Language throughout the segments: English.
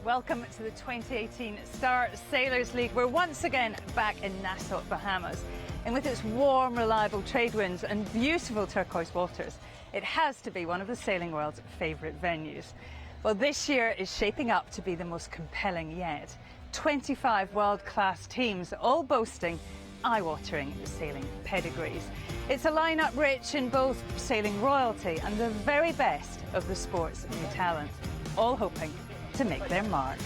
Welcome to the 2018 Star Sailors League. We're once again back in Nassau, Bahamas. And with its warm, reliable trade winds and beautiful turquoise waters, it has to be one of the sailing world's favourite venues. Well, this year is shaping up to be the most compelling yet. 25 world-class teams, all boasting eye-watering sailing pedigrees. It's a lineup rich in both sailing royalty and the very best of the sport's new talent, all hoping to make their mark.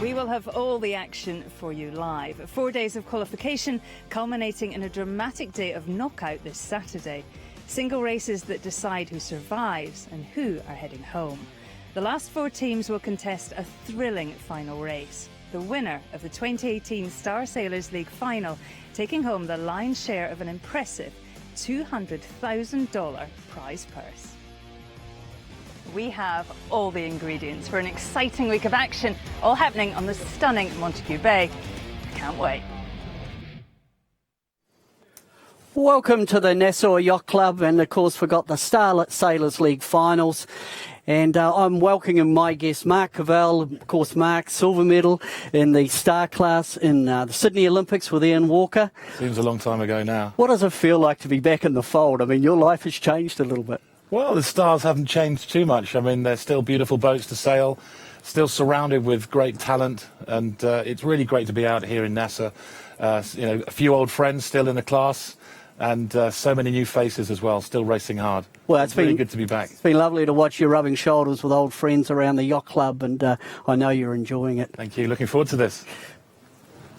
We will have all the action for you live. 4 days of qualification culminating in a dramatic day of knockout this Saturday. Single races that decide who survives and who are heading home. The last 4 teams will contest a thrilling final race. The winner of the 2018 Star Sailors League final taking home the lion's share of an impressive $200,000 prize purse. We have all the ingredients for an exciting week of action, all happening on the stunning Montague Bay. Can't wait. Welcome to the Nassau Yacht Club, and of course we've got the Star Sailors League finals. And I'm welcoming my guest, Mark Cavell. Of course, Mark, silver medal in the star class in the Sydney Olympics with Ian Walker. Seems a long time ago now. What does it feel like to be back in the fold? I mean, your life has changed a little bit. Well, the stars haven't changed too much. I mean, they're still beautiful boats to sail, still surrounded with great talent, and it's really great to be out here in Nassau. A few old friends still in the class, and so many new faces as well, still racing hard. Well, it's really good to be back. It's been lovely to watch you rubbing shoulders with old friends around the yacht club, and I know you're enjoying it. Thank you. Looking forward to this.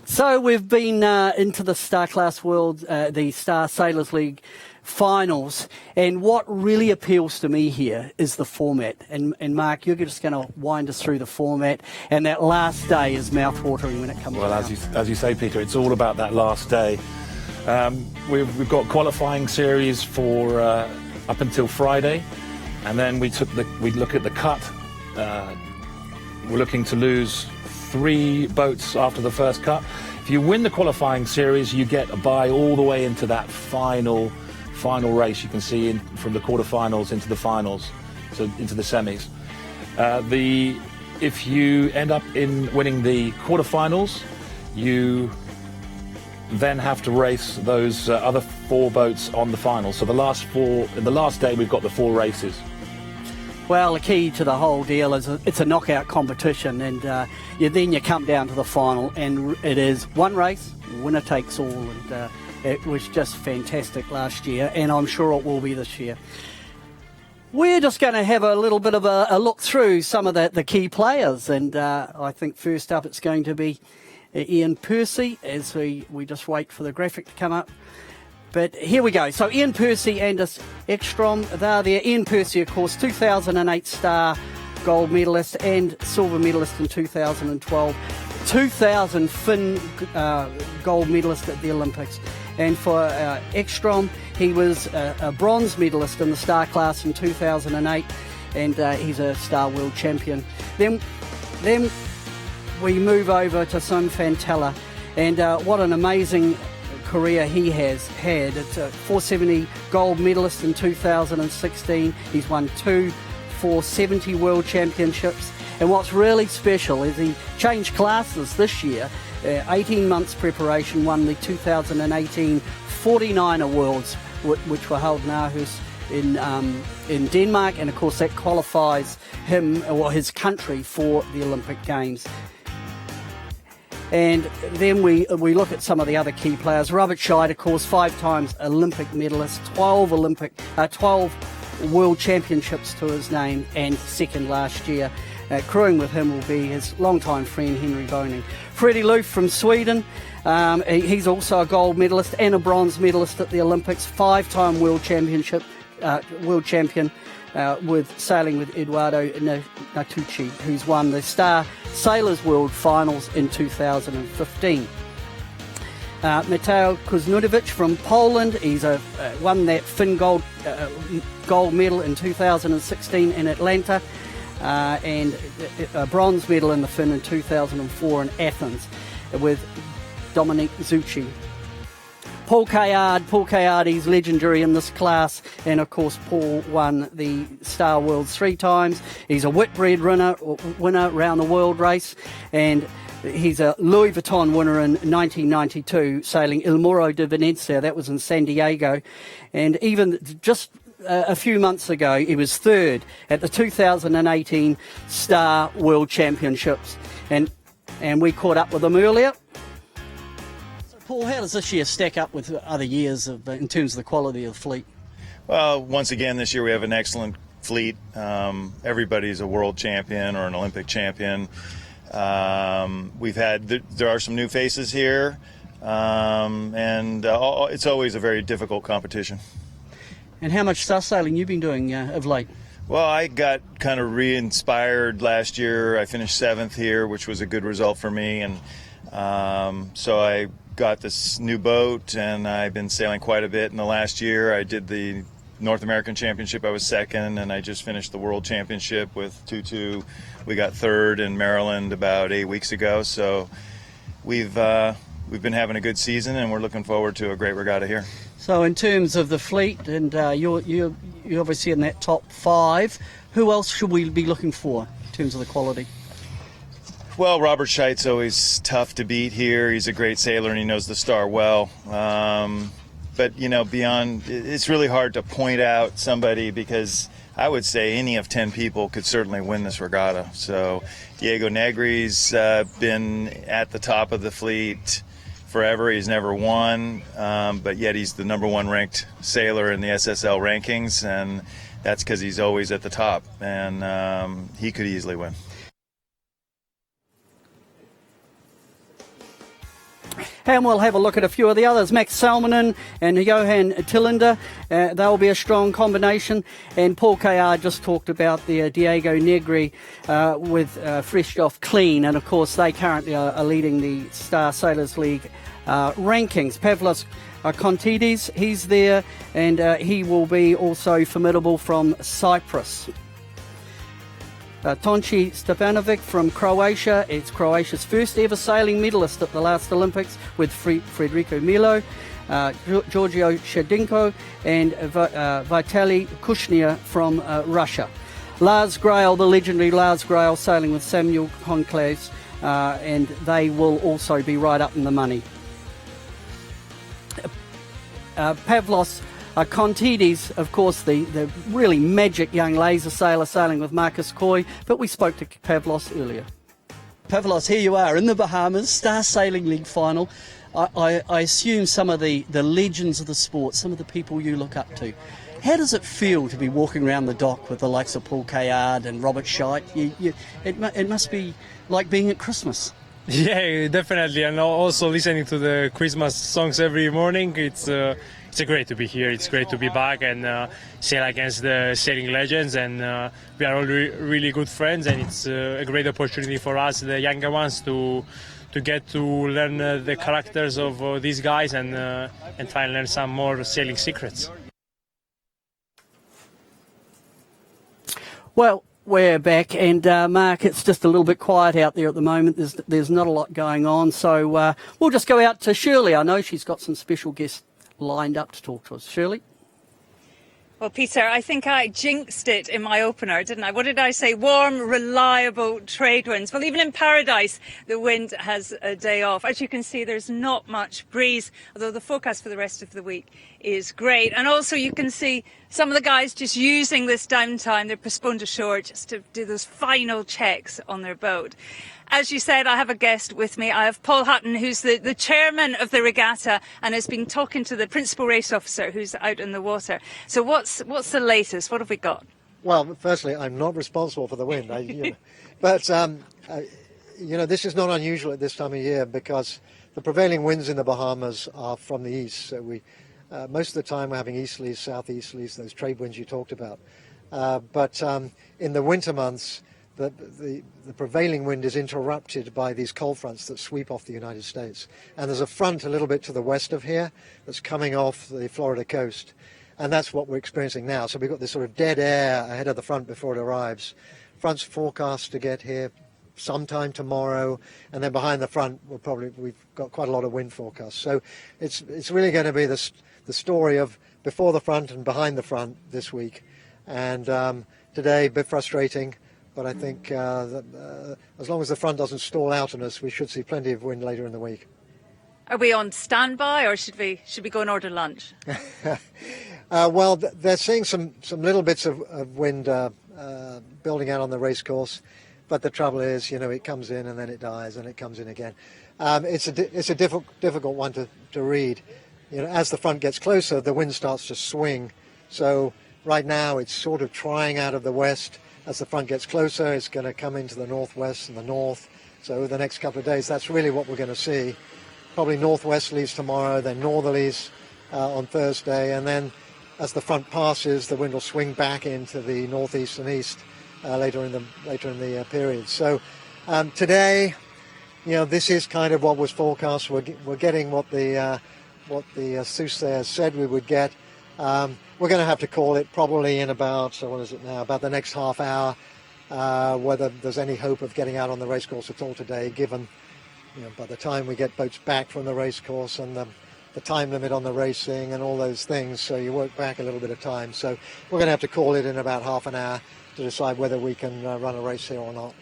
So we've been into the Star Class World, the Star Sailors League finals, and what really appeals to me here is the format. And Mark, you're just going to wind us through the format, and that last day is mouth-watering when it comes Well, down. as you say, Peter, it's all about that last day. We've got qualifying series for up until Friday, and then we look at the cut. We're looking to lose 3 boats after the first cut. If you win the qualifying series, you get a bye all the way into that final race. You can see from the quarterfinals into the finals, so into the semis. If you end up in winning the quarterfinals, you then have to race those other 4 boats on the finals. So the last day we've got the 4 races. Well, the key to the whole deal is it's a knockout competition, and then you come down to the final, and it is one race, winner takes all, and it was just fantastic last year, and I'm sure it will be this year. We're just going to have a little bit of a look through some of the key players, and I think first up it's going to be Ian Percy, as we just wait for the graphic to come up. But here we go. So Ian Percy, Anders Ekstrom, they're there. Ian Percy, of course, 2008 Star gold medalist and silver medalist in 2012. 2000 Finn gold medalist at the Olympics. And for Ekstrom, he was a bronze medalist in the Star class in 2008, and he's a Star world champion. Then we move over to Son Fantella, and what an amazing career he has had. It's a 470 gold medalist in 2016. He's won 2 470 world championships, and what's really special is he changed classes this year. 18 months preparation, won the 2018 49er Worlds, which were held in Aarhus in Denmark, and of course that qualifies him or his country for the Olympic Games. And then we look at some of the other key players. Robert Scheid, of course, 5 times Olympic medalist, 12 World Championships to his name, and second last year. Crewing with him will be his longtime friend Henry Boning. Freddie Loof from Sweden, he's also a gold medalist and a bronze medalist at the Olympics, 5-time world champion, with sailing with Eduardo Natucci, who's won the Star Sailors World Finals in 2015. Mateo Kuznudovic from Poland, he's won that Finn gold medal in 2016 in Atlanta, and a bronze medal in the Finn in 2004 in Athens with Dominic Zucchi. Paul Kayard, he's legendary in this class, and of course Paul won the Star Worlds 3 times. He's a Whitbread winner around the world race, and he's a Louis Vuitton winner in 1992, sailing Il Moro de Venezia. That was in San Diego, and even just a few months ago, he was third at the 2018 Star World Championships, and we caught up with him earlier. So, Paul, how does this year stack up with other years in terms of the quality of the fleet? Well, once again, this year we have an excellent fleet. Everybody's a world champion or an Olympic champion. There are some new faces here, and it's always a very difficult competition. And how much star sailing you've been doing of late? Well, I got kind of re-inspired last year. I finished 7th here, which was a good result for me, and so I got this new boat, and I've been sailing quite a bit in the last year. I did the North American Championship, I was 2nd, and I just finished the World Championship with Tutu. We got 3rd in Maryland about 8 weeks ago, so we've been having a good season, and we're looking forward to a great regatta here. So in terms of the fleet, and you're obviously in that top 5, who else should we be looking for in terms of the quality? Well, Robert Scheidt's always tough to beat here. He's a great sailor, and he knows the Star well. But, you know, beyond, it's really hard to point out somebody, because I would say any of 10 people could certainly win this regatta. So Diego Negri's been at the top of the fleet forever. He's never won, but yet he's the #1 ranked sailor in the SSL rankings, and that's because he's always at the top, and he could easily win. And we'll have a look at a few of the others. Max Salmonen and Johan Tillander, they'll be a strong combination. And Paul Kayard just talked about the Diego Negri with Fresh Off Clean. And of course, they currently are leading the Star Sailors League rankings. Pavlos Kontides, he's there, and he will be also formidable from Cyprus. Tonči Stepanovic from Croatia. It's Croatia's first ever sailing medalist at the last Olympics, with Federico Milo, Giorgio Shedinko, and Vitaly Kushner from Russia. Lars Grail, the legendary Lars Grail, sailing with Samuel Conclaves, and they will also be right up in the money. Pavlos Kontides, of course, the really magic young laser sailor sailing with Marcus Coy, but we spoke to Pavlos earlier. Pavlos, here you are in the Bahamas, Star Sailing League final. I assume some of the legends of the sport, some of the people you look up to. How does it feel to be walking around the dock with the likes of Paul Kayard and Robert Scheidt? It must be like being at Christmas. Yeah, definitely, and also listening to the Christmas songs every morning. It's great to be here. It's great to be back and sail against the sailing legends, and we are all really good friends, and it's a great opportunity for us, the younger ones, to get to learn the characters of these guys and try and learn some more sailing secrets. Well, we're back, and Mark, it's just a little bit quiet out there at the moment. There's not a lot going on, so we'll just go out to Shirley. I know she's got some special guests lined up to talk to us. Shirley? Well, Peter, I think I jinxed it in my opener, didn't I? What did I say? Warm, reliable trade winds. Well, even in Paradise, the wind has a day off. As you can see, there's not much breeze, although the forecast for the rest of the week is great. And also you can see some of the guys just using this downtime. They're postponed ashore just to do those final checks on their boat. As you said, I have a guest with me. I have Paul Hutton, who's the chairman of the regatta and has been talking to the principal race officer who's out in the water. So what's the latest? What have we got? Well, firstly, I'm not responsible for the wind. But this is not unusual at this time of year, because the prevailing winds in the Bahamas are from the east. So most of the time we're having easterlies, southeasterlies, those trade winds you talked about. But in the winter months, the prevailing wind is interrupted by these cold fronts that sweep off the United States. And there's a front a little bit to the west of here that's coming off the Florida coast. And that's what we're experiencing now. So we've got this sort of dead air ahead of the front before it arrives. Front's forecast to get here sometime tomorrow, and then behind the front we've got quite a lot of wind forecasts. So it's really going to be the story of before the front and behind the front this week. And today a bit frustrating, but I think as long as the front doesn't stall out on us, we should see plenty of wind later in the week. Are we on standby, or should we go and order lunch? Well, they're seeing some little bits of wind building out on the race course, but the trouble is, it comes in and then it dies and it comes in again. It's a difficult one to read. As the front gets closer, the wind starts to swing. So right now it's sort of trying out of the west. As the front gets closer, it's going to come into the northwest and the north. So the next couple of days, that's really what we're going to see. Probably northwesterlies tomorrow, then northerlies on Thursday, and then as the front passes, the wind will swing back into the northeast and east later in the period. So today, this is kind of what was forecast. We're getting what the soothsayers said we would get. We're going to have to call it probably in about about the next half hour, whether there's any hope of getting out on the racecourse at all today, given by the time we get boats back from the racecourse and the time limit on the racing and all those things, so you work back a little bit of time. So we're going to have to call it in about half an hour to decide whether we can run a race here or not.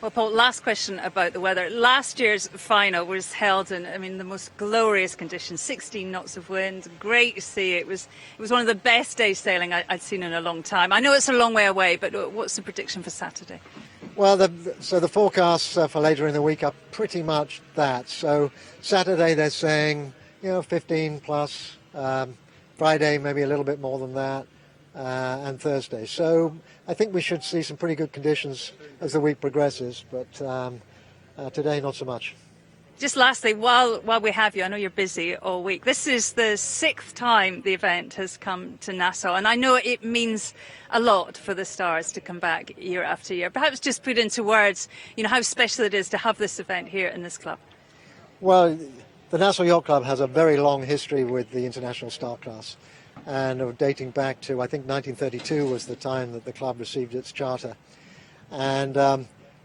Well, Paul, last question about the weather. Last year's final was held in, the most glorious conditions, 16 knots of wind, great to see. It was one of the best days sailing I'd seen in a long time. I know it's a long way away, but what's the prediction for Saturday? Well, so the forecasts for later in the week are pretty much that. So Saturday they're saying, 15 plus. Friday maybe a little bit more than that, and Thursday. So I think we should see some pretty good conditions as the week progresses, but today not so much. Just lastly, while we have you, I know you're busy all week. This is the 6th time the event has come to Nassau, and I know it means a lot for the Stars to come back year after year. Perhaps just put into words, how special it is to have this event here in this club. Well, the Nassau Yacht Club has a very long history with the International Star Class, and dating back to, I think, 1932 was the time that the club received its charter. And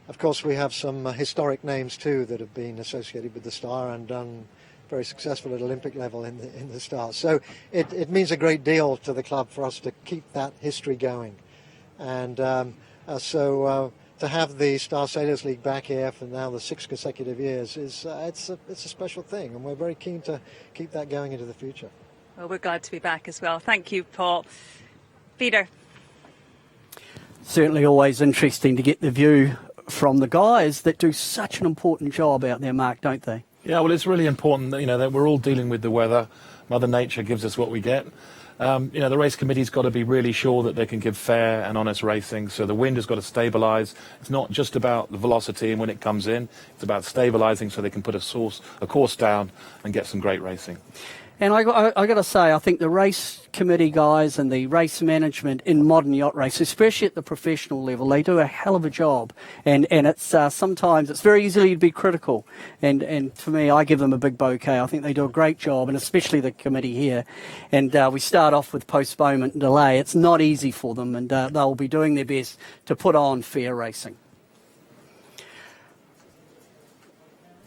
of course, we have some historic names too that have been associated with the Star and done very successful at Olympic level in the Star. So it means a great deal to the club for us to keep that history going. And so to have the Star Sailors League back here for now the 6 consecutive years it's a special thing, and we're very keen to keep that going into the future. Well, we're glad to be back as well. Thank you, Paul. Peter. Certainly always interesting to get the view from the guys that do such an important job out there, Mark, don't they? Yeah, well, it's really important that, that we're all dealing with the weather. Mother Nature gives us what we get. The race committee's got to be really sure that they can give fair and honest racing. So the wind has got to stabilise. It's not just about the velocity and when it comes in. It's about stabilising so they can put a course down and get some great racing. And I got to say, I think the race committee guys and the race management in modern yacht race, especially at the professional level, they do a hell of a job. And it's sometimes it's very easy to be critical. And for me, I give them a big bouquet. I think they do a great job, and especially the committee here. And we start off with postponement and delay. It's not easy for them, and they'll be doing their best to put on fair racing.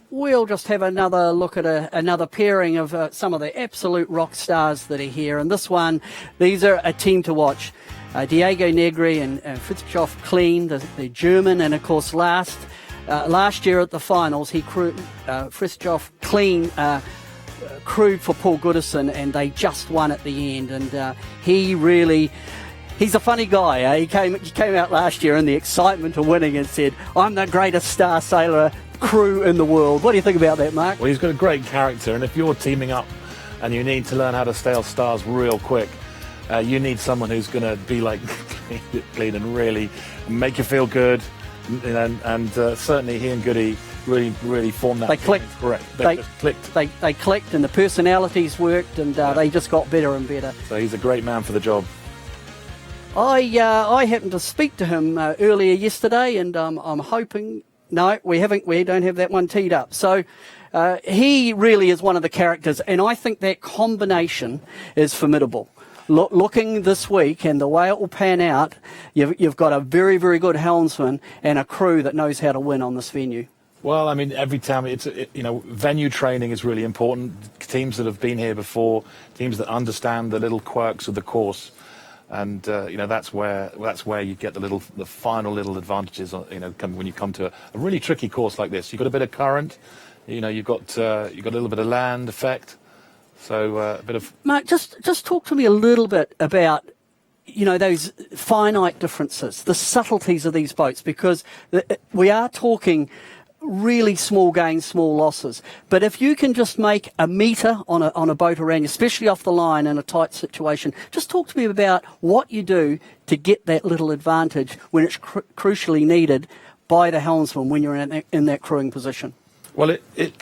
We'll just have another look at another pairing of some of the absolute rock stars that are here. And this one, these are a team to watch. Diego Negri and Fritjof Kleen, the German. And, of course, last year at the finals, Fritjof Kleen crewed for Paul Goodison, and they just won at the end. And he's a funny guy. He came out last year in the excitement of winning and said, "I'm the greatest star sailor crew in the world." What do you think about that, Mark? Well, he's got a great character, and if you're teaming up and you need to learn how to sail stars real quick, you need someone who's going to be like Kleen and really make you feel good. And certainly he and Goody really formed that. They clicked. Correct. They just clicked. They clicked, and the personalities worked, and they just got better and better. So he's a great man for the job. I happened to speak to him earlier yesterday, and I'm hoping. No, we haven't. We don't have that one teed up. So he really is one of the characters, and I think that combination is formidable. looking this week and the way it will pan out, you've got a very, very good helmsman and a crew that knows how to win on this venue. Well, I mean, every time venue training is really important. Teams that have been here before, teams that understand the little quirks of the course, and that's where you get the final little advantages. When you come to a really tricky course like this, you've got a bit of current, you've got a little bit of land effect, so a bit of. Mark, just talk to me a little bit about those finite differences, the subtleties of these boats, because we are talking really small gains, small losses. But if you can just make a metre on a boat around you, especially off the line in a tight situation, just talk to me about what you do to get that little advantage when it's crucially needed by the helmsman when you're in that crewing position. Well,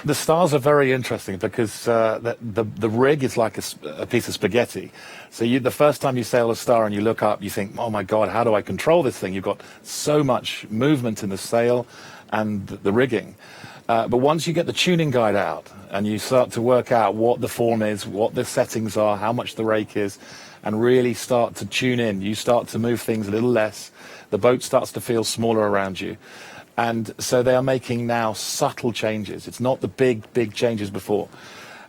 the stars are very interesting because the rig is like a piece of spaghetti. So the first time you sail a star and you look up, you think, oh my God, how do I control this thing? You've got so much movement in the sail and the rigging. But once you get the tuning guide out and you start to work out what the form is, what the settings are, how much the rake is, and really start to tune in, you start to move things a little less. The boat starts to feel smaller around you. And so they are making now subtle changes. It's not the big changes before.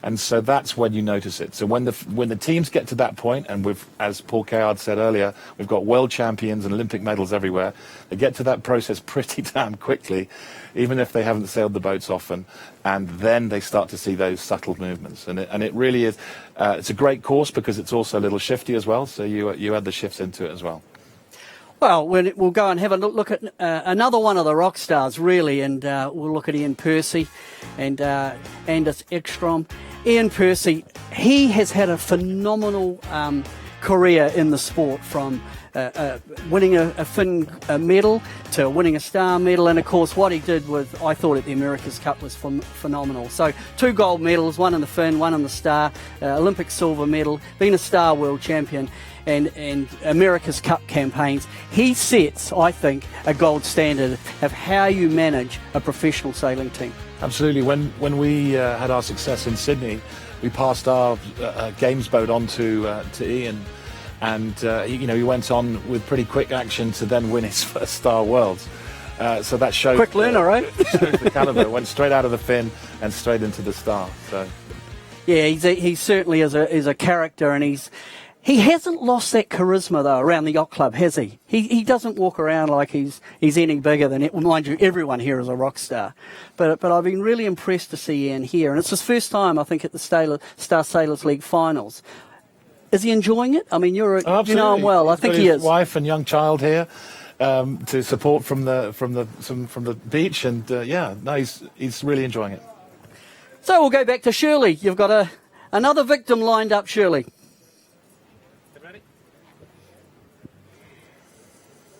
And so that's when you notice it. So when the teams get to that point, and as Paul Cayard said earlier, we've got world champions and Olympic medals everywhere. They get to that process pretty damn quickly, even if they haven't sailed the boats often. And then they start to see those subtle movements. And it really is. It's a great course because it's also a little shifty as well. So you add the shifts into it as well. Well, we'll go and have a look at another one of the rock stars, really, and we'll look at Ian Percy and Anders Ekstrom. Ian Percy, he has had a phenomenal career in the sport, from winning a Finn medal to winning a star medal, and of course what he did I thought at the America's Cup was phenomenal. So 2 gold medals, 1 in the Finn, 1 in the star, Olympic silver medal, being a star world champion, and America's Cup campaigns. He sets, I think, a gold standard of how you manage a professional sailing team. Absolutely. When we had our success in Sydney, we passed our games boat on to Ian, and he went on with pretty quick action to then win his first Star Worlds. So that shows quick learner, right? Shows the caliber. Went straight out of the Finn and straight into the Star. So yeah, he certainly is a character, and he hasn't lost that charisma, though, around the yacht club, has he? He doesn't walk around like he's any bigger than it. Mind you, everyone here is a rock star. But I've been really impressed to see Ian here. And it's his first time, I think, at the Star Sailors League finals. Is he enjoying it? I mean, you know him well. I think he is. Wife and young child here to support from the beach. And, he's really enjoying it. So we'll go back to Shirley. You've got another victim lined up, Shirley.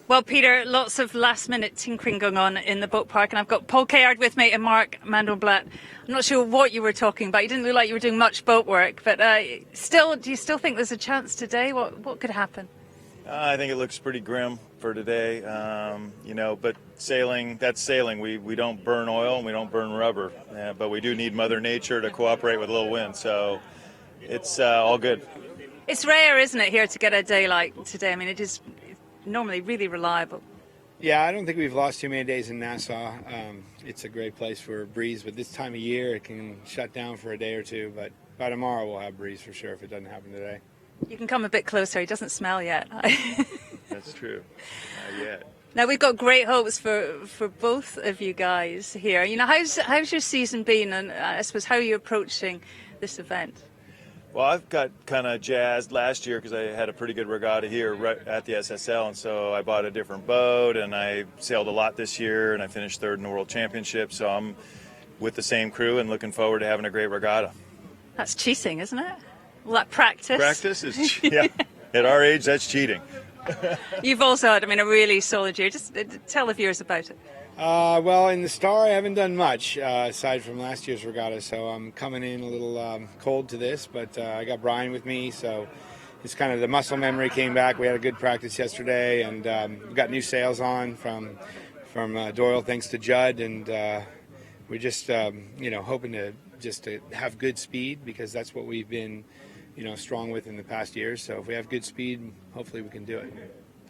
Well, Peter, lots of last-minute tinkering going on in the boat park, and I've got Paul Cayard with me and Mark Mandelblatt. I'm not sure what you were talking about. You didn't look like you were doing much boat work, but do you still think there's a chance today? What could happen? I think it looks pretty grim for today, but that's sailing. We don't burn oil and we don't burn rubber, but we do need Mother Nature to cooperate with a little wind, so it's all good. It's rare, isn't it, here to get a day like today? I mean, it is normally really reliable. Yeah, I don't think we've lost too many days in Nassau. It's a great place for a breeze, but this time of year it can shut down for a day or two. But by tomorrow we'll have breeze for sure if it doesn't happen today. You can come a bit closer. He doesn't smell yet. That's true. Not yet. Now, we've got great hopes for both of you guys here. You know, how's your season been, and I suppose how are you approaching this event? Well, I've got kind of jazzed last year because I had a pretty good regatta here right at the SSL, and so I bought a different boat, and I sailed a lot this year, and I finished 3rd in the World Championship, so I'm with the same crew and looking forward to having a great regatta. That's cheating, isn't it? All that practice. Practice is, yeah. At our age, that's cheating. You've also had, a really solid year. Just tell the viewers about it. Well, in the Star, I haven't done much aside from last year's regatta, so I'm coming in a little cold to this, but I got Brian with me, so it's kind of the muscle memory came back. We had a good practice yesterday, and we got new sails on from Doyle, thanks to Judd, and we're just hoping to have good speed, because that's what we've been strong with in the past years. So if we have good speed, hopefully we can do it.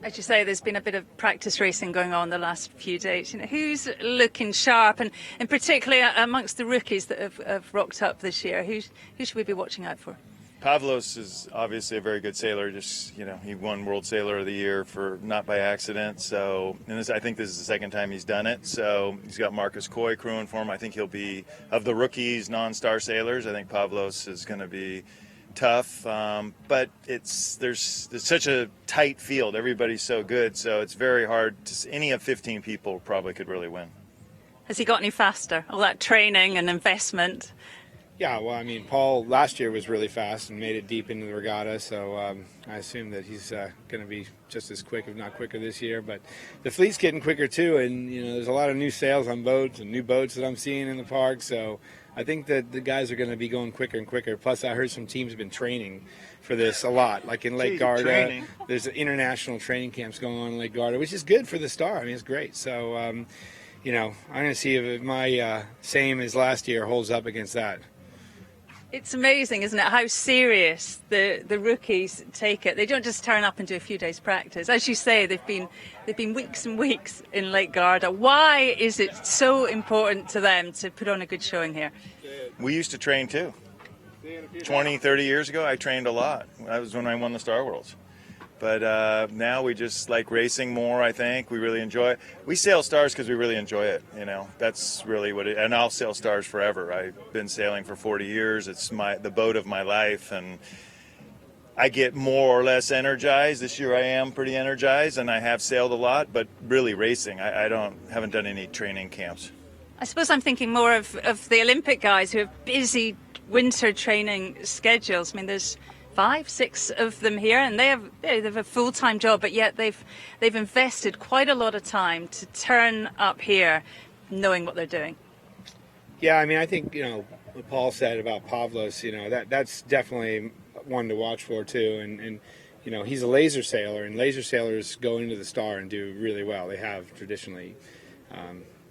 As you say, there's been a bit of practice racing going on the last few days. Who's looking sharp, and particularly amongst the rookies that have rocked up this year, who should we be watching out for? Pavlos is obviously a very good sailor. Just he won World Sailor of the Year for not by accident. So, I think this is the second time he's done it. So he's got Marcus Coy crewing for him. I think he'll be, of the rookies, non-star sailors, I think Pavlos is going to be tough. But there's such a tight field. Everybody's so good. So it's very hard. Any of 15 people probably could really win. Has he got any faster? All that training and investment. Yeah, well, Paul last year was really fast and made it deep into the regatta, so I assume that he's going to be just as quick, if not quicker, this year. But the fleet's getting quicker too, and there's a lot of new sails on boats and new boats that I'm seeing in the park. So I think that the guys are going to be going quicker and quicker. Plus, I heard some teams have been training for this a lot, like in Lake Garda. There's international training camps going on in Lake Garda, which is good for the Star. It's great. So I'm going to see if my same as last year holds up against that. It's amazing, isn't it, how serious the rookies take it. They don't just turn up and do a few days practice. As you say, they've been weeks and weeks in Lake Garda. Why is it so important to them to put on a good showing here? We used to train too. 20, 30 years ago, I trained a lot. That was when I won the Star Worlds. But now we just like racing more, I think. We really enjoy it. We sail Stars because we really enjoy it, That's really what it is. And I'll sail Stars forever. I've been sailing for 40 years. It's the boat of my life. And I get more or less energized. This year I am pretty energized, and I have sailed a lot. But really racing, I haven't done any training camps. I suppose I'm thinking more of the Olympic guys who have busy winter training schedules. There's 5, 6 of them here, and they have a full-time job, but yet they've invested quite a lot of time to turn up here knowing what they're doing. Yeah, I think what Paul said about Pavlos, that's definitely one to watch for too, and he's a laser sailor, and laser sailors go into the Star and do really well. They have traditionally.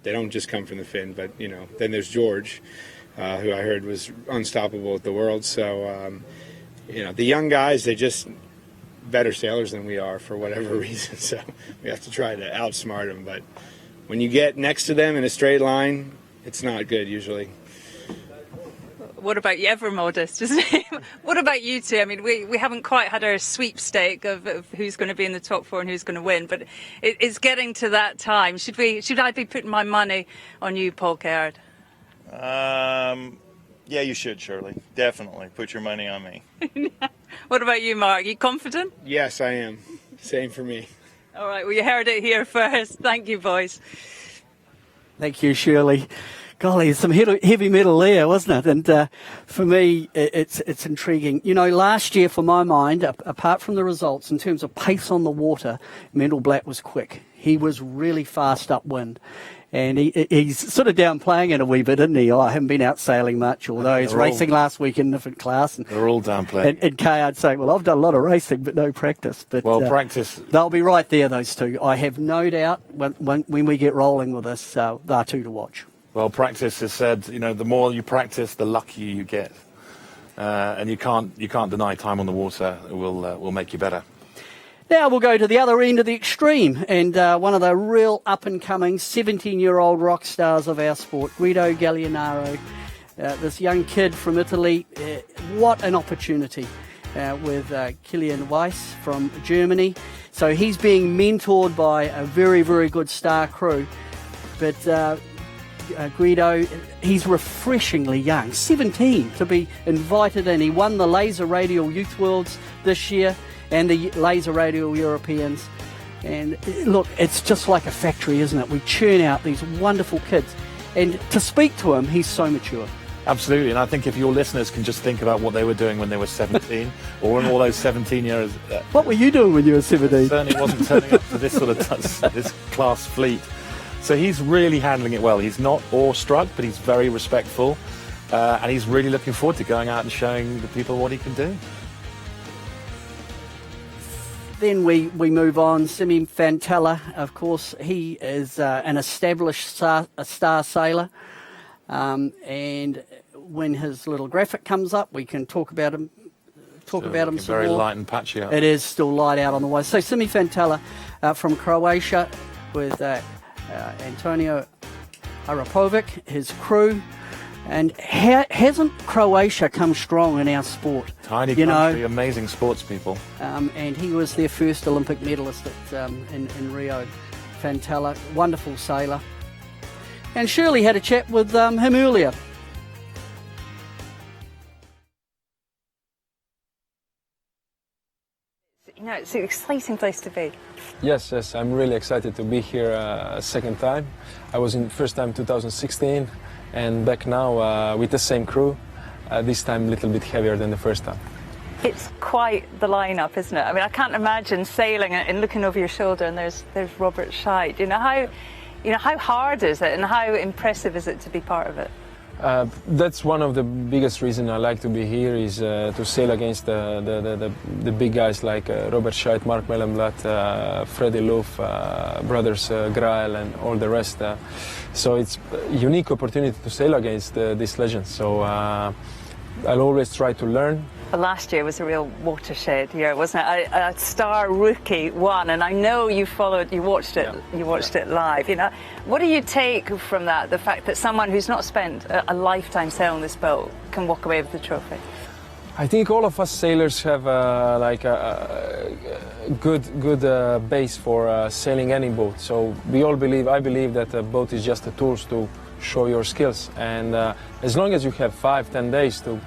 They don't just come from the fin, but then there's George, who I heard was unstoppable at the World. So the young guys, they just better sailors than we are for whatever reason. So we have to try to outsmart them. But when you get next to them in a straight line, it's not good usually. What about you? Ever modest, isn't it? What about you two? We haven't quite had our sweepstake of who's going to be in the top 4 and who's going to win, but it's getting to that time. Should I be putting my money on you, Paul Caird? Yeah, you should, Shirley. Definitely put your money on me. What about you, Mark? You confident? Yes, I am. Same for me. All right, well, you heard it here first. Thank you, boys. Thank you, Shirley. Golly, some heavy metal there, wasn't it? And for me, it's intriguing. Last year, for my mind, apart from the results, in terms of pace on the water, Mendel Black was quick. He was really fast upwind. And he's sort of downplaying it a wee bit, isn't he? I haven't been out sailing much, although he's racing last week in a different class. And, they're all downplaying. And Kay'd say, well, I've done a lot of racing, but no practice. But practice. They'll be right there, those two. I have no doubt when we get rolling with this, they're two to watch. Well, practice has said, the more you practice, the luckier you get. And you can't deny time on the water will make you better. Now we'll go to the other end of the extreme, and one of the real up-and-coming 17-year-old rock stars of our sport, Guido Gallinaro, this young kid from Italy. What an opportunity with Kilian Weiss from Germany. So he's being mentored by a very, very good star crew. But Guido, he's refreshingly young, 17, to be invited in. He won the Laser Radial Youth Worlds this year and the Laser Radial Europeans. And look, it's just like a factory, isn't it? We churn out these wonderful kids. And to speak to him, he's so mature. Absolutely, and I think if your listeners can just think about what they were doing when they were 17, or in all those 17 years... what were you doing when you were 17? Certainly wasn't turning up to this sort of this class fleet. So he's really handling it well. He's not awestruck, but he's very respectful, and he's really looking forward to going out and showing the people what he can do. Then we move on. Simi Fantella, of course, he is an established star sailor. And when his little graphic comes up, we can talk about him talk Still about him looking some very more. light and patchy out. It is still light out on the way. So Simi Fantella from Croatia with Antonio Arapovic, his crew. And hasn't Croatia come strong in our sport? Tiny country, amazing sports people. And he was their first Olympic medalist in Rio. Fantella, wonderful sailor. And Shirley had a chat with him earlier. You know, it's an exciting place to be. Yes, I'm really excited to be here a second time. I was in first time 2016 and back now with the same crew, this time a little bit heavier than the first time. It's quite the lineup, isn't it? I mean, I can't imagine sailing and looking over your shoulder and there's Robert Scheidt. How hard is it and how impressive is it to be part of it? That's one of the biggest reasons I like to be here is to sail against the big guys like Robert Scheidt, Mark Mellenblatt, Freddie Loof, brothers Grael and all the rest. So it's a unique opportunity to sail against these legends. So I'll always try to learn. Last year was a real watershed year, wasn't it? A star rookie won, and I know you watched it. Yeah. You watched it live. What do you take from that? The fact that someone who's not spent a lifetime sailing this boat can walk away with the trophy. I think all of us sailors have a good base for sailing any boat. So I believe that a boat is just a tool to show your skills, and as long as you have 5-10 days to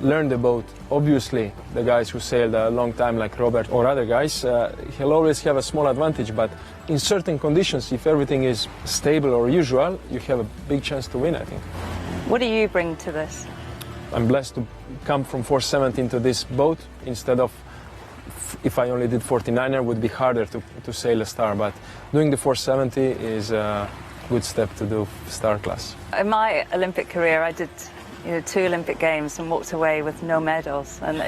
learn the boat. Obviously, the guys who sailed a long time like Robert or other guys, he'll always have a small advantage, but in certain conditions, if everything is stable or usual, you have a big chance to win, I think. What do you bring to this? I'm blessed to come from 470 into this boat instead of, if I only did 49er, would be harder to sail a star, but doing the 470 is a good step to do star class. In my Olympic career, I did 2 Olympic Games and walked away with no medals. And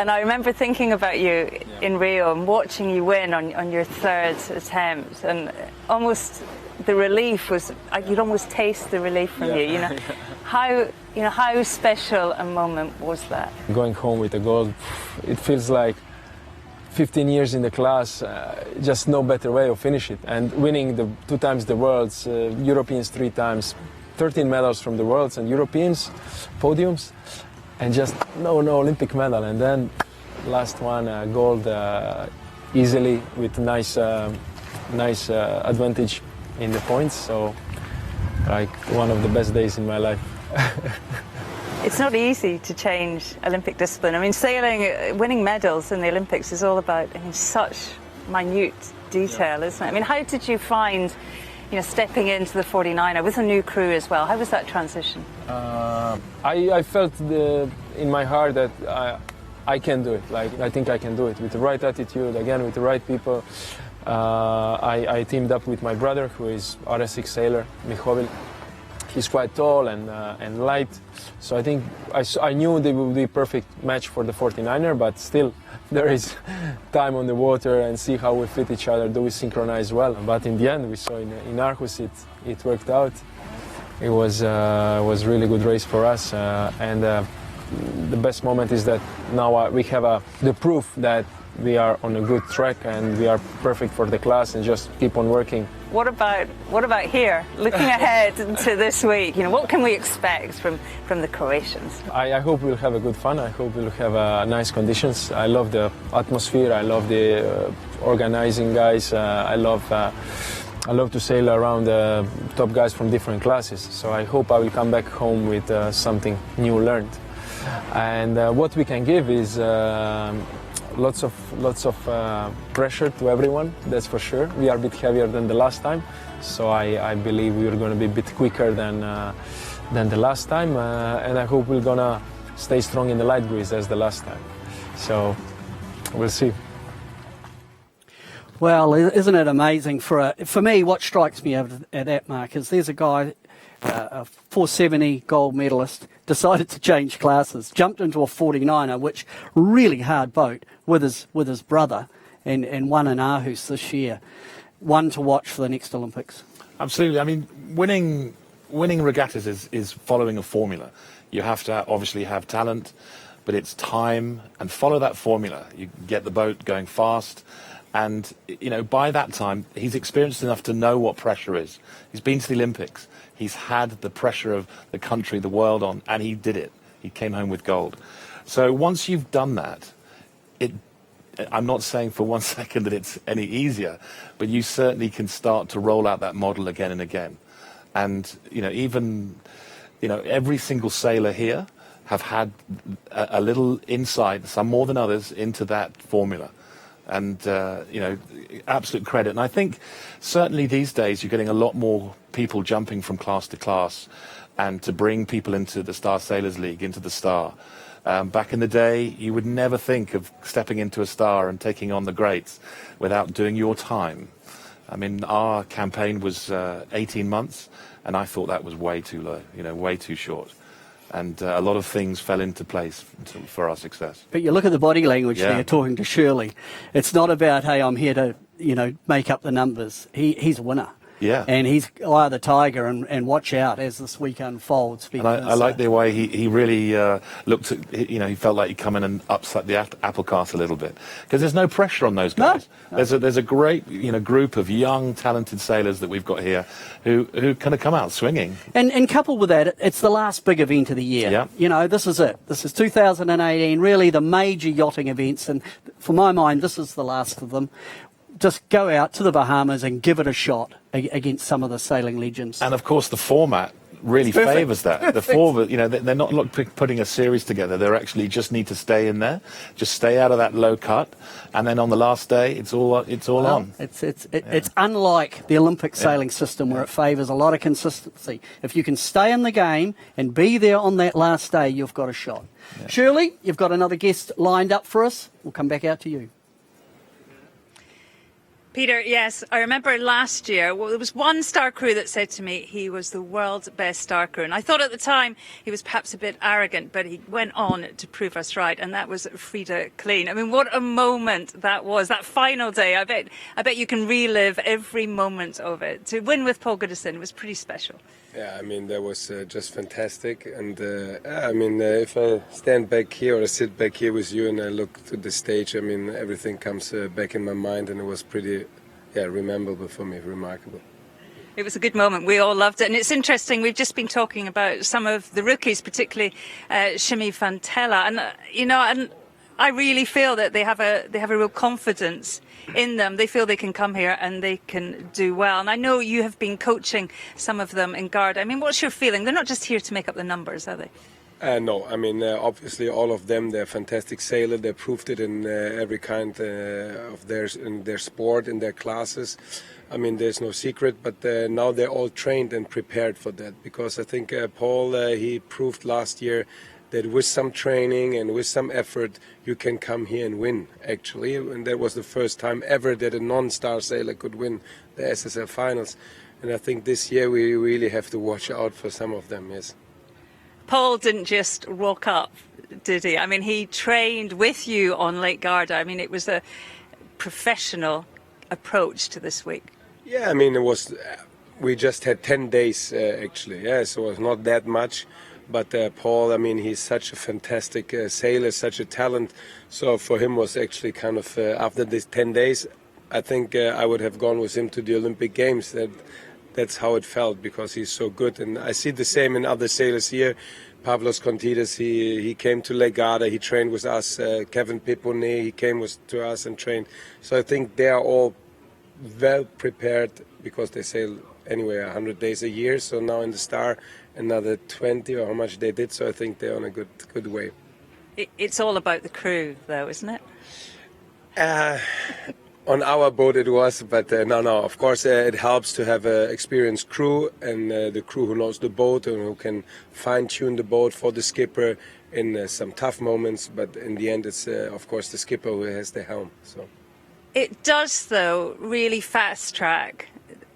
I remember thinking about you in Rio and watching you win on your 3rd attempt, and almost the relief was, you'd almost taste the relief from you. How special a moment was that? Going home with a gold, it feels like 15 years in the class, just no better way of finish it. And winning 2 times the Worlds, Europeans 3 times, 13 medals from the Worlds and Europeans, podiums, and just no Olympic medal. And then last one, gold easily with nice advantage in the points. So like one of the best days in my life. It's not easy to change Olympic discipline. I mean, sailing, winning medals in the Olympics is all about such minute detail, isn't it? I mean, how did you find stepping into the 49er with a new crew as well? How was that transition? I felt in my heart that I can do it. Like, I think I can do it with the right attitude, again, with the right people. I teamed up with my brother, who is RS6 sailor, Mihovil. He's quite tall and light, so I think I knew they would be a perfect match for the 49er, but still there is time on the water and see how we fit each other, do we synchronize well. But in the end, we saw in Aarhus it worked out. It was really good race for us, and the best moment is that now we have the proof that we are on a good track and we are perfect for the class and just keep on working. What about here? Looking ahead to this week, what can we expect from the Croatians? I hope we'll have a good fun. I hope we'll have nice conditions. I love the atmosphere. I love the organizing guys. I love to sail around the top guys from different classes. So I hope I will come back home with something new learned. And what we can give is lots of pressure to everyone, that's for sure. We are a bit heavier than the last time, so I believe we're going to be a bit quicker than the last time, and I hope we're going to stay strong in the light breeze as the last time. So we'll see. Well, isn't it amazing? For me, what strikes me at that, Mark, is there's a guy, a 470 gold medalist, decided to change classes, jumped into a 49er, which really hard boat, with his brother, and won in Aarhus this year. One to watch for the next Olympics. Absolutely. I mean, winning regattas is following a formula. You have to obviously have talent, but it's time and follow that formula. You get the boat going fast, and by that time he's experienced enough to know what pressure is. He's been to the Olympics. He's had the pressure of the country, the world on, and he did it. He came home with gold. So once you've done that, I'm not saying for 1 second that it's any easier, but you certainly can start to roll out that model again and again. And every single sailor here have had a little insight, some more than others, into that formula. And absolute credit. And I think certainly these days you're getting a lot more people jumping from class to class, and to bring people into the Star Sailors League, into the Star. Back in the day, you would never think of stepping into a Star and taking on the greats without doing your time. I mean, our campaign was 18 months, and I thought that was way too low, way too short. And a lot of things fell into place for our success. But you look at the body language Yeah. there, talking to Shirley. It's not about, hey, I'm here to, make up the numbers. He's a winner. Yeah. And he's eye of the tiger, and watch out as this week unfolds. And I like the way he really looked at, he felt like he'd come in and upset the apple cart a little bit. Because there's no pressure on those guys. No. There's a great, group of young, talented sailors that we've got here who kind of come out swinging. And coupled with that, it's the last big event of the year. Yeah. This is it. This is 2018, really the major yachting events. And for my mind, this is the last of them. Just go out to the Bahamas and give it a shot against some of the sailing legends. And of course, the format really favours that. The format, they're not putting a series together. They actually just need to stay in there, just stay out of that low cut, and then on the last day, it's all on. It's unlike the Olympic sailing system where it favours a lot of consistency. If you can stay in the game and be there on that last day, you've got a shot. Yeah. Shirley, you've got another guest lined up for us. We'll come back out to you. Peter, yes, I remember last year, there was one star crew that said to me he was the world's best star crew. And I thought at the time he was perhaps a bit arrogant, but he went on to prove us right. And that was Frida Klein. I mean, what a moment that was, that final day. I bet you can relive every moment of it. To win with Paul Goodison was pretty special. Yeah, I mean, that was just fantastic. And if I stand back here or sit back here with you and I look to the stage, I mean, everything comes back in my mind, and it was pretty, rememberable for me, remarkable. It was a good moment. We all loved it. And it's interesting, we've just been talking about some of the rookies, particularly Shimi Fantella. And, and I really feel that they have a real confidence in them. They feel they can come here and they can do well. And I know you have been coaching some of them in Garda. I mean, what's your feeling? They're not just here to make up the numbers, are they? No, I mean, obviously all of them, they're fantastic sailors. They proved it in every kind of their sport, in their classes. I mean, there's no secret, but now they're all trained and prepared for that. Because I think Paul, he proved last year that with some training and with some effort, you can come here and win, actually. And that was the first time ever that a non-star sailor could win the SSL finals. And I think this year we really have to watch out for some of them, yes. Paul didn't just rock up, did he? I mean, he trained with you on Lake Garda. I mean, it was a professional approach to this week. Yeah, I mean, we just had 10 days, actually. Yeah, so it was not that much. But Paul, I mean, he's such a fantastic sailor, such a talent. So for him was actually kind of, after these 10 days, I think I would have gone with him to the Olympic Games. That's how it felt, because he's so good. And I see the same in other sailors here. Pavlos Kontidas, he came to Lake Garda, he trained with us. Kevin Pipone, he came to us and trained. So I think they are all well prepared, because they sail anyway 100 days a year. So now in the Star, another 20 or how much they did. So I think they're on a good way. It's all about the crew, though, isn't it? On our boat it was, but no. Of course, it helps to have an experienced crew, and the crew who knows the boat and who can fine-tune the boat for the skipper in some tough moments. But in the end, it's of course the skipper who has the helm. So it does, though, really fast-track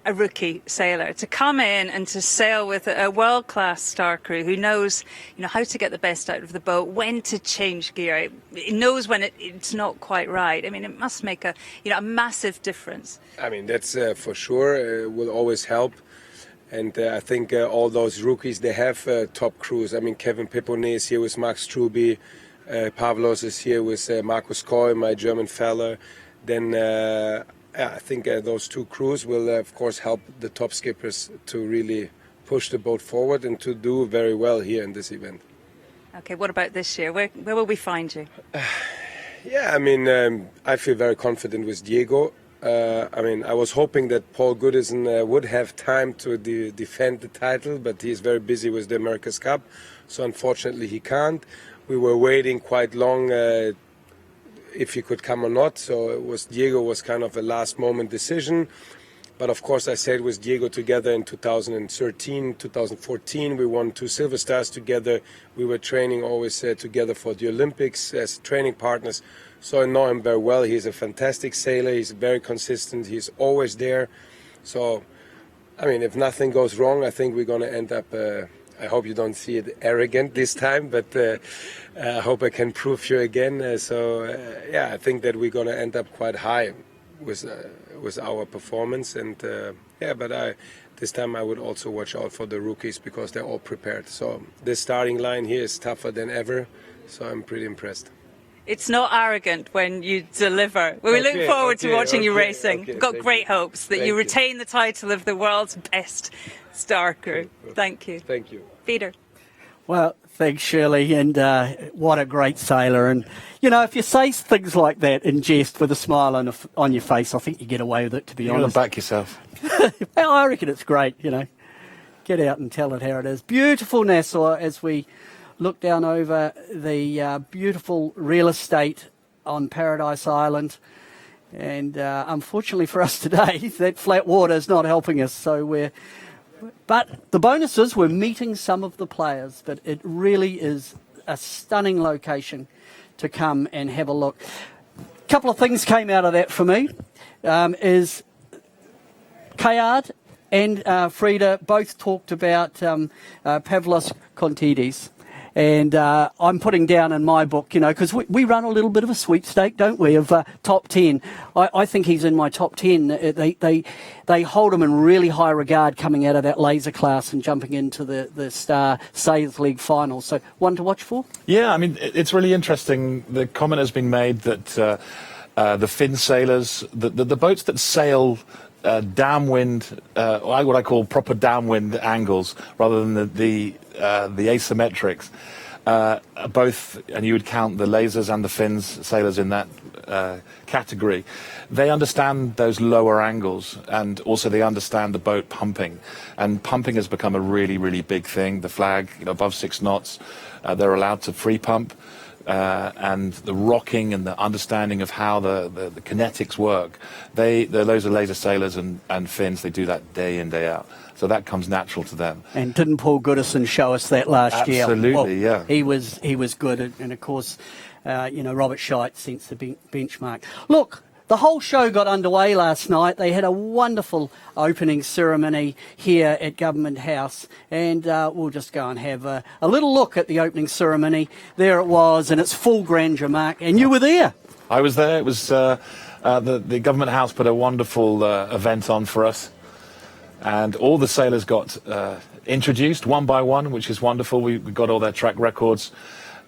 a rookie sailor to come in and to sail with a world-class star crew who knows, how to get the best out of the boat, when to change gear. It knows when it's not quite right. I mean, it must make a massive difference. I mean, that's for sure will always help. And I think all those rookies, they have top crews. I mean, Kevin Pipone is here with Max Truby. Pavlos is here with Markus Koy, my German fella. Then I think those two crews will, of course, help the top skippers to really push the boat forward and to do very well here in this event. Okay, what about this year? Where will we find you? Yeah, I mean, I feel very confident with Diego. I mean, I was hoping that Paul Goodison would have time to defend the title, but he's very busy with the America's Cup, so unfortunately he can't. We were waiting quite long if he could come or not, so Diego was kind of a last moment decision. But of course I sailed with Diego together in 2013, 2014. We won 2 Silver Stars together. We were training always together for the Olympics as training partners. So I know him very well. He's a fantastic sailor. He's very consistent. He's always there. So, I mean, if nothing goes wrong, I think we're going to end up, I hope you don't see it arrogant this time, but I hope I can prove you again. Yeah, I think that we're going to end up quite high with our performance, and but this time I would also watch out for the rookies because they're all prepared. So this starting line here is tougher than ever, so I'm pretty impressed. It's not arrogant when you deliver. We look forward to watching you racing. We've got great hopes that you retain the title of the world's best star crew. Thank you. Thank you. Peter. Well, thanks, Shirley, and what a great sailor. And, you know, if you say things like that in jest with a smile on your face, I think you get away with it, to be honest. You're going to back yourself. Well, I reckon it's great, you know. Get out and tell it how it is. Beautiful Nassau as we look down over the beautiful real estate on Paradise Island. And unfortunately for us today, that flat water is not helping us, so But the bonus is we're meeting some of the players, but it really is a stunning location to come and have a look. A couple of things came out of that for me, is Kayard and Frida both talked about Pavlos Kontidis. And I'm putting down in my book, you know, because we run a little bit of a sweepstake, don't we, of top 10. I think he's in my top 10. They hold him in really high regard coming out of that laser class and jumping into the Star Sailors League final. So one to watch for? Yeah, I mean, it's really interesting. The comment has been made that the Finn sailors, the boats that sail downwind, what I call proper downwind angles, rather than the asymmetrics, both, and you would count the lasers and the Finns sailors in that category. They understand those lower angles, and also they understand the boat pumping. And pumping has become a really, really big thing. The flag, you know, above 6 knots, they're allowed to free pump. And the rocking and the understanding of how the kinetics work, those are laser sailors and Finns. They do that day in, day out. So that comes natural to them. And didn't Paul Goodison show us that last year? Absolutely, yeah. He was good, and of course, you know, Robert Scheidt sets the benchmark. Look, the whole show got underway last night. They had a wonderful opening ceremony here at Government House, and we'll just go and have a little look at the opening ceremony. There it was in its full grandeur, Mark, and you were there. I was there. It was the Government House put a wonderful event on for us, and all the sailors got introduced one by one, which is wonderful. We got all their track records.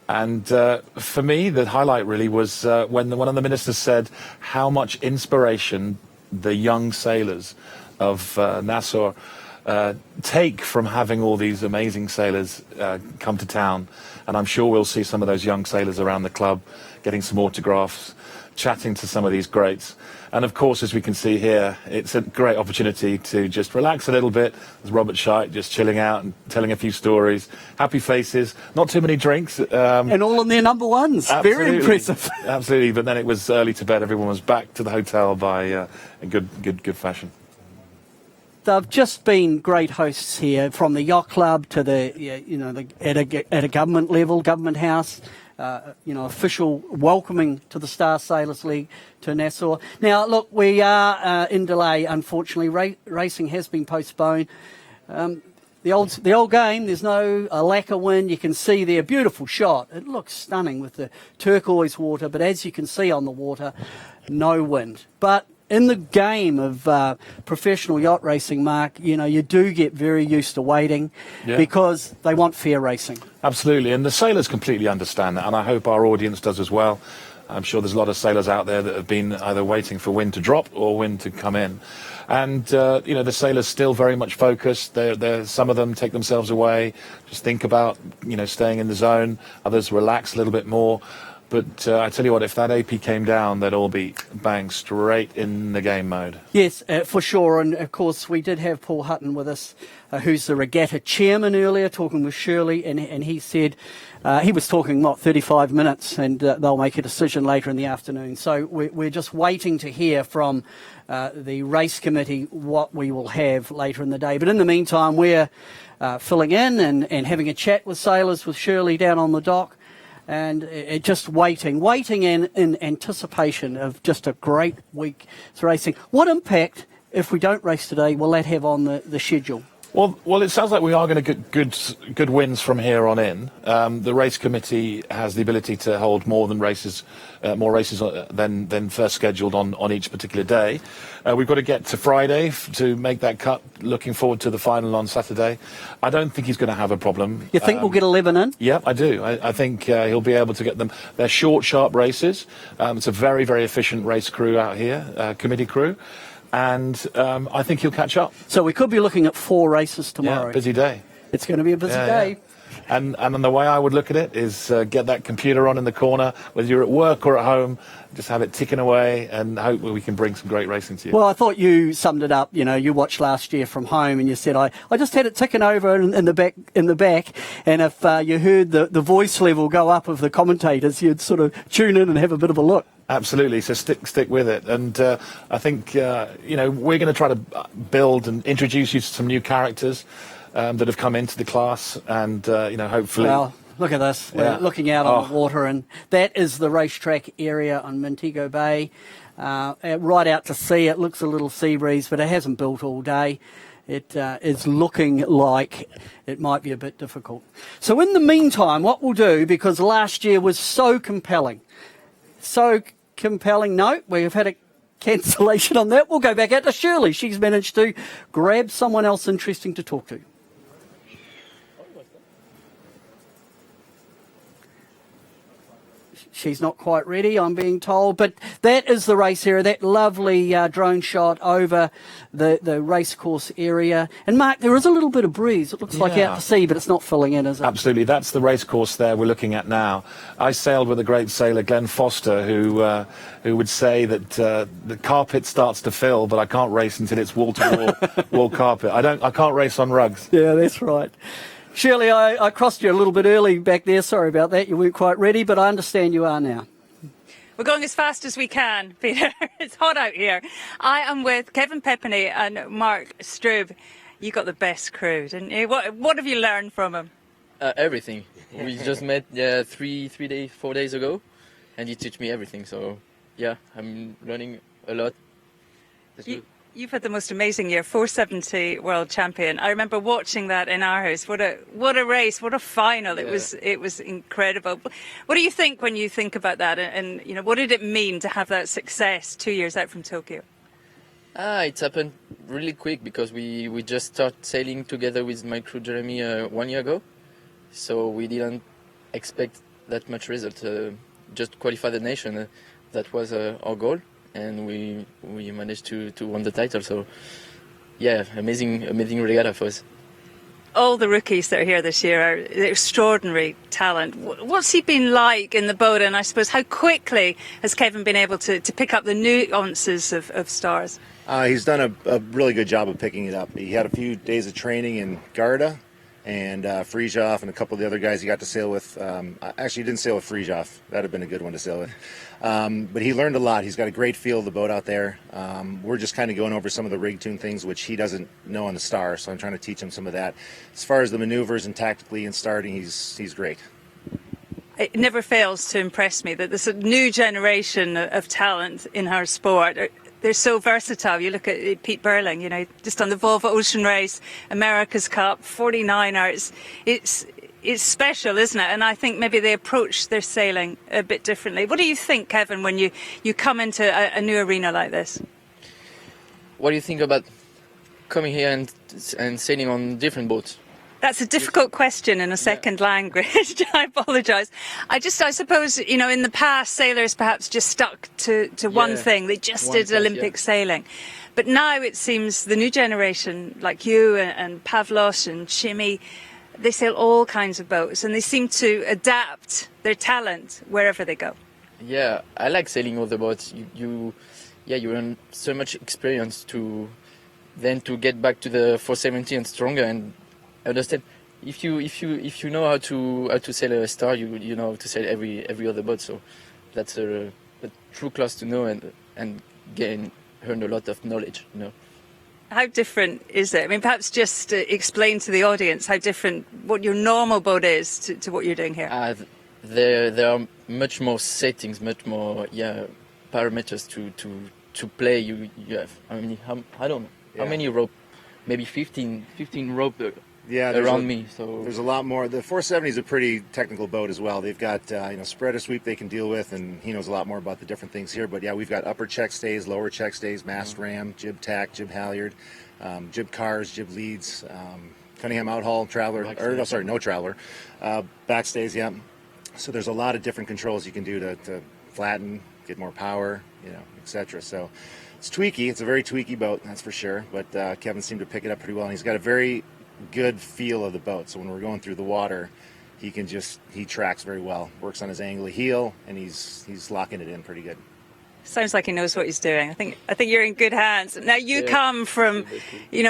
And for me, the highlight really was when one of the ministers said how much inspiration the young sailors of Nassau take from having all these amazing sailors come to town. And I'm sure we'll see some of those young sailors around the club getting some autographs, chatting to some of these greats. And of course, as we can see here, it's a great opportunity to just relax a little bit. There's Robert Scheidt just chilling out and telling a few stories. Happy faces, not too many drinks. And all in their number ones. Absolutely. Very impressive. Absolutely, but then it was early to bed. Everyone was back to the hotel by a good fashion. They've just been great hosts here, from the yacht club to at a government level, Government House. Official welcoming to the Star Sailors League to Nassau. Now, look, we are in delay, unfortunately. Racing has been postponed. The old game, there's no lack of wind. You can see there, beautiful shot. It looks stunning with the turquoise water, but as you can see on the water, no wind. But in the game of professional yacht racing, Mark, you do get very used to waiting because they want fair racing. Absolutely, and the sailors completely understand that, and I hope our audience does as well. I'm sure there's a lot of sailors out there that have been either waiting for wind to drop or wind to come in. And, the sailors still very much focused. Some of them take themselves away, just think about, staying in the zone. Others relax a little bit more. But I tell you what, if that AP came down, they'd all be bang straight in the game mode. Yes, for sure. And, of course, we did have Paul Hutton with us, who's the regatta chairman earlier, talking with Shirley, and he said he was talking, 35 minutes, and they'll make a decision later in the afternoon. So we're just waiting to hear from the race committee what we will have later in the day. But in the meantime, we're filling in and having a chat with sailors, with Shirley down on the dock. And just waiting in anticipation of just a great week's racing. What impact, if we don't race today, will that have on the schedule? Well, it sounds like we are going to get good wins from here on in. The race committee has the ability to hold more races than first scheduled on each particular day. We've got to get to Friday to make that cut. Looking forward to the final on Saturday. I don't think he's going to have a problem. You think we'll get 11 in? Yeah, I do. I think he'll be able to get them. They're short, sharp races. It's a very, very efficient race crew out here, committee crew. And I think he'll catch up. So we could be looking at 4 races tomorrow. Yeah, busy day. It's going to be a busy day. Yeah. And the way I would look at it is get that computer on in the corner, whether you're at work or at home, just have it ticking away and hope we can bring some great racing to you. Well, I thought you summed it up. You watched last year from home and you said, I just had it ticking over in the back. And if you heard the voice level go up of the commentators, you'd sort of tune in and have a bit of a look. Absolutely. So stick with it. And I think, we're going to try to build and introduce you to some new characters that have come into the class and, hopefully... Well, look at this. We're looking out on the water, and that is the racetrack area on Montego Bay. Right out to sea. It looks a little sea breeze, but it hasn't built all day. It is looking like it might be a bit difficult. So in the meantime, what we'll do, because last year was so compelling, no, we've had a cancellation on that. We'll go back out to Shirley. She's managed to grab someone else interesting to talk to. She's not quite ready, I'm being told. But that is the race area, that lovely drone shot over the racecourse area. And, Mark, there is a little bit of breeze. It looks like out to sea, but it's not filling in, is it? Absolutely. That's the racecourse there we're looking at now. I sailed with a great sailor, Glenn Foster, who would say that the carpet starts to fill, but I can't race until it's wall-to-wall carpet. I can't race on rugs. Yeah, that's right. Shirley, I crossed you a little bit early back there. Sorry about that. You weren't quite ready, but I understand you are now. We're going as fast as we can, Peter. It's hot out here. I am with Kevin Peppeney and Mark Strub. You got the best crew, didn't you? What have you learned from him? Everything. We just met 4 days ago, and he taught me everything. So, yeah, I'm learning a lot. You've had the most amazing year, 470 world champion. I remember watching that in our house. What a race! What a final! Yeah. It was incredible. What do you think when you think about that? And what did it mean to have that success 2 years out from Tokyo? It's happened really quick because we just started sailing together with my crew Jeremy 1 year ago. So we didn't expect that much result. Just qualify the nation. That was our goal. And we managed to win the title. So, yeah, amazing regatta for us. All the rookies that are here this year are extraordinary talent. What's he been like in the boat? And I suppose how quickly has Kevin been able to pick up the nuances of stars? He's done a really good job of picking it up. He had a few days of training in Garda, and Friedhoff and a couple of the other guys he got to sail with. Actually, he didn't sail with Friedhoff. That would have been a good one to sail with. But he learned a lot. He's got a great feel of the boat out there. We're just kind of going over some of the rig tune things, which he doesn't know on the Star, so I'm trying to teach him some of that. As far as the maneuvers and tactically and starting, he's great. It never fails to impress me that there's a new generation of talent in our sport. They're so versatile. You look at Pete Burling, just on the Volvo Ocean Race, America's Cup, 49 hours. It's special, isn't it? And I think maybe they approach their sailing a bit differently. What do you think, Kevin, when you come into a new arena like this? what do you think about coming here and sailing on different boats? That's a difficult question in a second language. I apologise. I suppose, in the past, sailors perhaps just stuck to one thing. They just did Olympic sailing. But now it seems the new generation, like you and Pavlos and Shimmy, they sail all kinds of boats and they seem to adapt their talent wherever they go. Yeah, I like sailing all the boats. You earn so much experience to get back to the 470 and stronger and understand. If you know how to sail a star, you know how to sail every other boat. So that's a true class to know and earn a lot of knowledge. How different is it? I mean, perhaps just explain to the audience how different what your normal boat is to what you're doing here. There are much more settings, much more parameters to play. You have, I mean, I don't know how many rope, maybe 15 rope around me. So there's a lot more. The 470 is a pretty technical boat as well. They've got spreader sweep they can deal with, and he knows a lot more about the different things here. But yeah, we've got upper check stays, lower check stays, mast ram, jib tack, jib halyard, jib cars, jib leads, Cunningham outhaul, traveler, no traveler, backstays. Yeah. So there's a lot of different controls you can do to flatten, get more power, etc. So it's tweaky. It's a very tweaky boat, that's for sure. But Kevin seemed to pick it up pretty well, and he's got a very good feel of the boat. So when we're going through the water, he tracks very well. Works on his angle of heel, and he's locking it in pretty good. Sounds like he knows what he's doing. I think you're in good hands. Now you come from,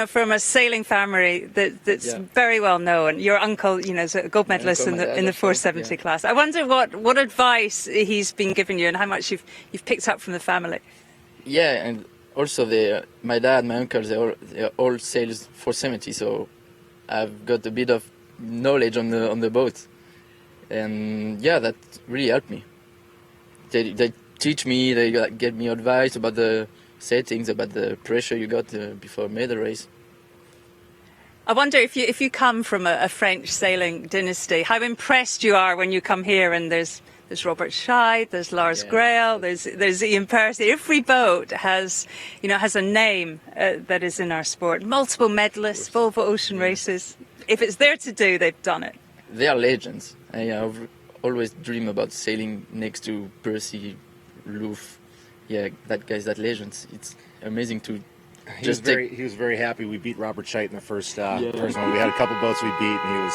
from a sailing family that's very well known. Your uncle, is a gold medalist in the 470 class. I wonder what advice he's been giving you and how much you've picked up from the family. Yeah, and also my dad, my uncles, they all sail 470, so I've got a bit of knowledge on the boat, and that really helped me. They teach me, they get me advice about the settings, about the pressure you got before medal race. I wonder if you come from a French sailing dynasty, how impressed you are when you come here and there's Robert Scheid, there's Lars Grail, there's Ian Percy. Every boat has a name that is in our sport. Multiple medalists, Volvo Ocean races. If it's there to do, they've done it. They are legends. I've always dreamed about sailing next to Percy, Loof. Yeah, that guy's that legend. It's amazing to. He was very happy we beat Robert Scheid in the first one. We had a couple boats we beat, and he was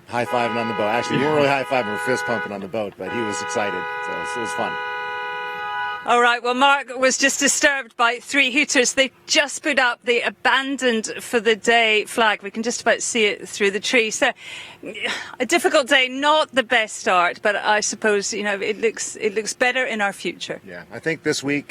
high-fiving on the boat. Actually, we weren't really high-fiving, we were fist-pumping on the boat, but he was excited, so it was fun. All right, well, Mark was just disturbed by three hooters. They just put up the abandoned for the day flag. We can just about see it through the tree. So a difficult day, not the best start, but I suppose, it looks better in our future. Yeah, I think this week,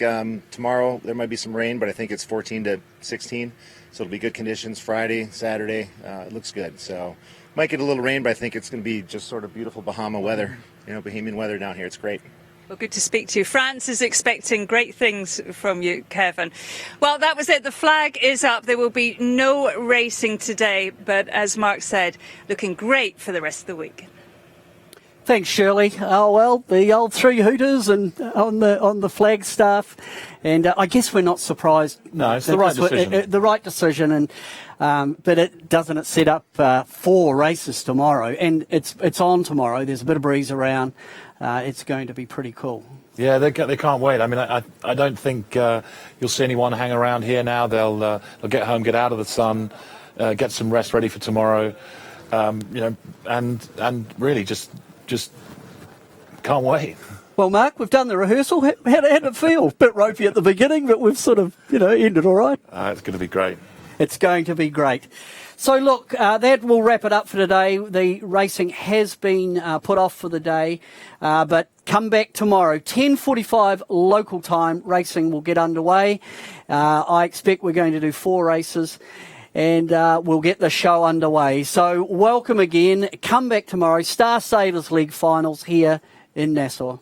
tomorrow, there might be some rain, but I think it's 14 to 16, so it'll be good conditions Friday, Saturday. It looks good, so might get a little rain, but I think it's going to be just sort of beautiful Bahama weather, Bahamian weather down here. It's great. Well, good to speak to you. France is expecting great things from you, Kevin. Well, that was it. The flag is up. There will be no racing today, but as Mark said, looking great for the rest of the week. Thanks, Shirley. Oh, well, the old three hooters and on the Flagstaff, and I guess we're not surprised. No, it's the right decision. The right decision, and but it doesn't set up 4 races tomorrow, and it's on tomorrow. There's a bit of breeze around. It's going to be pretty cool. Yeah, they can't wait. I mean, I don't think you'll see anyone hang around here now. They'll get home, get out of the sun, get some rest ready for tomorrow. And really just can't wait. Well, Mark, we've done the rehearsal. How did it feel? Bit ropey at the beginning, but we've sort of ended all right. It's going to be great. It's going to be great. So, look, that will wrap it up for today. The racing has been put off for the day, but come back tomorrow, 10:45 local time, racing will get underway. I expect we're going to do 4 races, and we'll get the show underway. So, welcome again. Come back tomorrow. Star Sailors League finals here in Nassau.